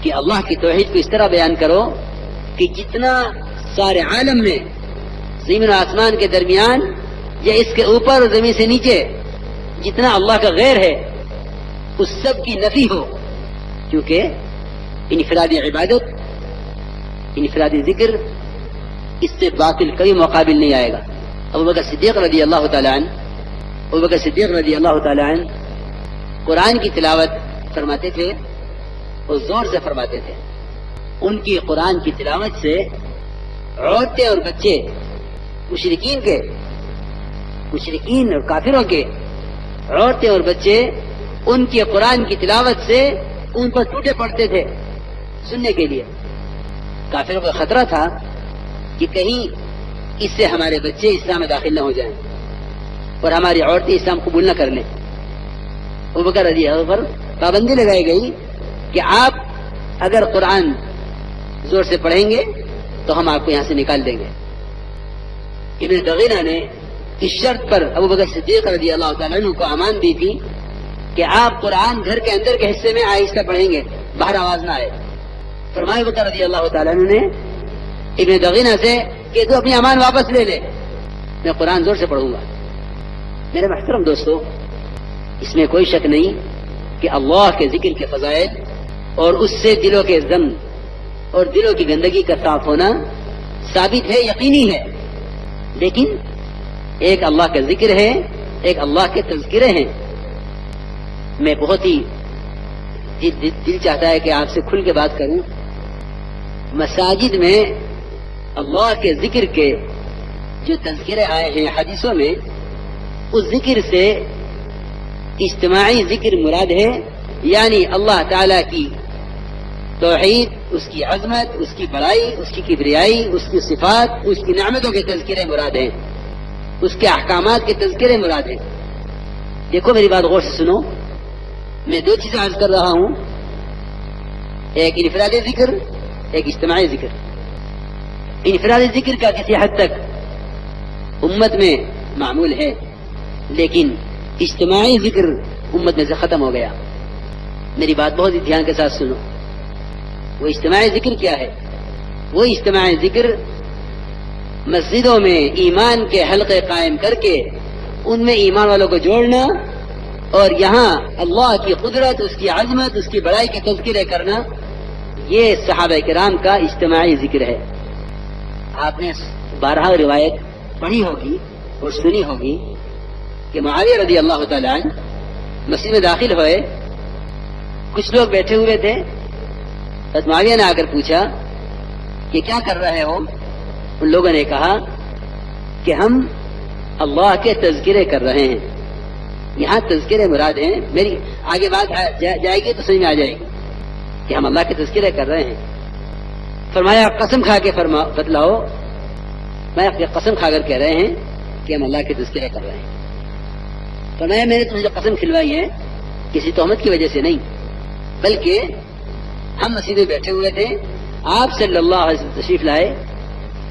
کہ اللہ کی توحید کو اس طرح بیان کرو کہ جتنا سارے عالم میں زمین و آسمان کے درمیان یا اس کے اوپر اور زمین سے نیچے جتنا اللہ کا غیر ہے اس سب کی نفی ہو، کیونکہ انفرادی عبادت، انفرادی ذکر، اس سے باطل کبھی مقابل نہیں آئے گا۔ ابوبکر صدیق رضی اللہ تعالیٰ عنہ قرآن کی تلاوت فرماتے تھے اور زور سے فرماتے تھے۔ ان کی قرآن کی تلاوت سے عورتیں اور بچے مشرکین اور کافروں کے عورتیں اور بچے ان کی قرآن کی تلاوت سے ان پر ٹوٹے پڑتے تھے سننے کے لیے۔ کافروں کا خطرہ تھا کہ کہیں اس سے ہمارے بچے اسلام میں داخل نہ ہو جائیں اور ہماری عورتیں اسلام قبول نہ کر لیں۔ ابوبکر رضی اللہ عنہ پر پابندی لگائی گئی کہ آپ اگر قرآن زور سے پڑھیں گے تو ہم آپ کو یہاں سے نکال دیں گے۔ ابن دغینہ نے اس شرط پر ابوبکر صدیق رضی اللہ تعالیٰ عنہ کو امان دی تھی کہ آپ قرآن گھر کے اندر کے حصے میں آہستہ پڑھیں گے، باہر آواز نہ آئے۔ فرمایا ابوبکر رضی اللہ تعالیٰ عنہ نے ابن دغینہ سے کہ تو اپنی امان واپس لے لے، میں قرآن زور سے پڑھوں گا۔ میرے محترم دوستو، اس میں کوئی شک نہیں کہ اللہ کے ذکر کے فضائل اور اس سے دلوں کے زنگ اور دلوں کی گندگی کا صاف ہونا ثابت ہے، یقینی ہے، لیکن ایک اللہ کا ذکر ہے، ایک اللہ کے تذکرے ہیں۔ میں بہت ہی دل چاہتا ہے کہ آپ سے کھل کے بات کروں۔ مساجد میں اللہ کے ذکر کے جو تذکرے آئے ہیں حدیثوں میں، اس ذکر سے اجتماعی ذکر مراد ہے، یعنی اللہ تعالی کی توحید، اس کی عظمت، اس کی بڑائی، اس کی کبریائی، اس کی صفات، اس کی نعمتوں کے تذکرے مراد ہیں، اس کے احکامات کے تذکرے مراد ہیں۔ دیکھو میری بات غور سے سنو، میں دو چیزیں عرض کر رہا ہوں، ایک انفرادی ذکر، ایک اجتماعی ذکر۔ انفرادی ذکر کا کسی حد تک امت میں معمول ہے، لیکن اجتماعی ذکر امت میں سے ختم ہو گیا۔ میری بات بہت ہی دھیان کے ساتھ سنو۔ وہ اجتماعی ذکر کیا ہے؟ وہ اجتماعی ذکر مسجدوں میں ایمان کے حلقے قائم کر کے ان میں ایمان والوں کو جوڑنا اور یہاں اللہ کی قدرت، اس کی عظمت، اس کی بڑائی کے تذکرے کرنا، یہ صحابہ کرام کا اجتماعی ذکر ہے۔ آپ نے بارہا روایت پڑھی ہوگی اور سنی ہوگی کہ معاویہ رضی اللہ تعالیٰ عنہ مسجد میں داخل ہوئے، کچھ لوگ بیٹھے ہوئے تھے، بس معاویہ نے آ کر پوچھا کہ کیا کر رہے ہو؟ ان لوگوں نے کہا کہ ہم اللہ کے تذکرے کر رہے ہیں۔ یہاں تذکرے مراد ہیں، میری آگے بات جائے گی تو سمجھ میں آ جائے گی کہ ہم اللہ کے تذکرے کر رہے ہیں۔ فرمایا قسم کھا کے بتلاؤ، میں اپنی قسم کھا کر کہہ رہے ہیں کہ ہم اللہ کے تذکرے کر رہے ہیں۔ فرمایا میں نے تمہیں جو قسم کھلوائی ہے کسی تہمت کی وجہ سے نہیں، بلکہ ہم مسجد میں بیٹھے ہوئے تھے، آپ صلی اللہ علیہ وسلم تشریف لائے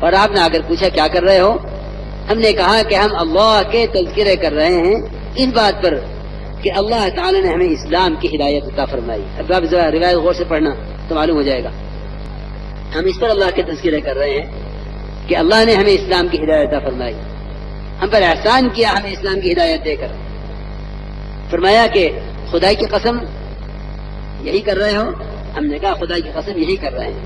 اور آپ نے آ کر پوچھا کیا کر رہے ہو؟ ہم نے کہا کہ ہم اللہ کے تذکرے کر رہے ہیں، اس بات پر کہ اللہ تعالی نے ہمیں اسلام کی ہدایت عطا فرمائی۔ اب آپ روایت غور سے پڑھنا تو معلوم ہو جائے گا۔ ہم اس پر اللہ کے تذکرے کر رہے ہیں کہ اللہ نے ہمیں اسلام کی ہدایت عطا فرمائی، ہم پر احسان کیا ہمیں اسلام کی ہدایت دے کر۔ فرمایا کہ خدائی کی قسم یہی کر رہے ہو؟ ہم نے کہا خدائی کی قسم یہی کر رہے ہیں۔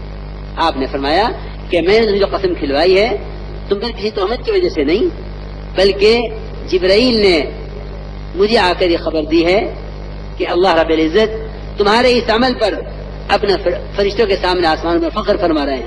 آپ نے فرمایا کہ میں نے جو قسم کھلوائی ہے تم پر کسی تہمت کی وجہ سے نہیں، بلکہ جبرائیل نے مجھے آ کر یہ خبر دی ہے کہ اللہ رب العزت تمہارے اس عمل پر اپنے فرشتوں کے سامنے آسمان میں فخر فرما رہے ہیں۔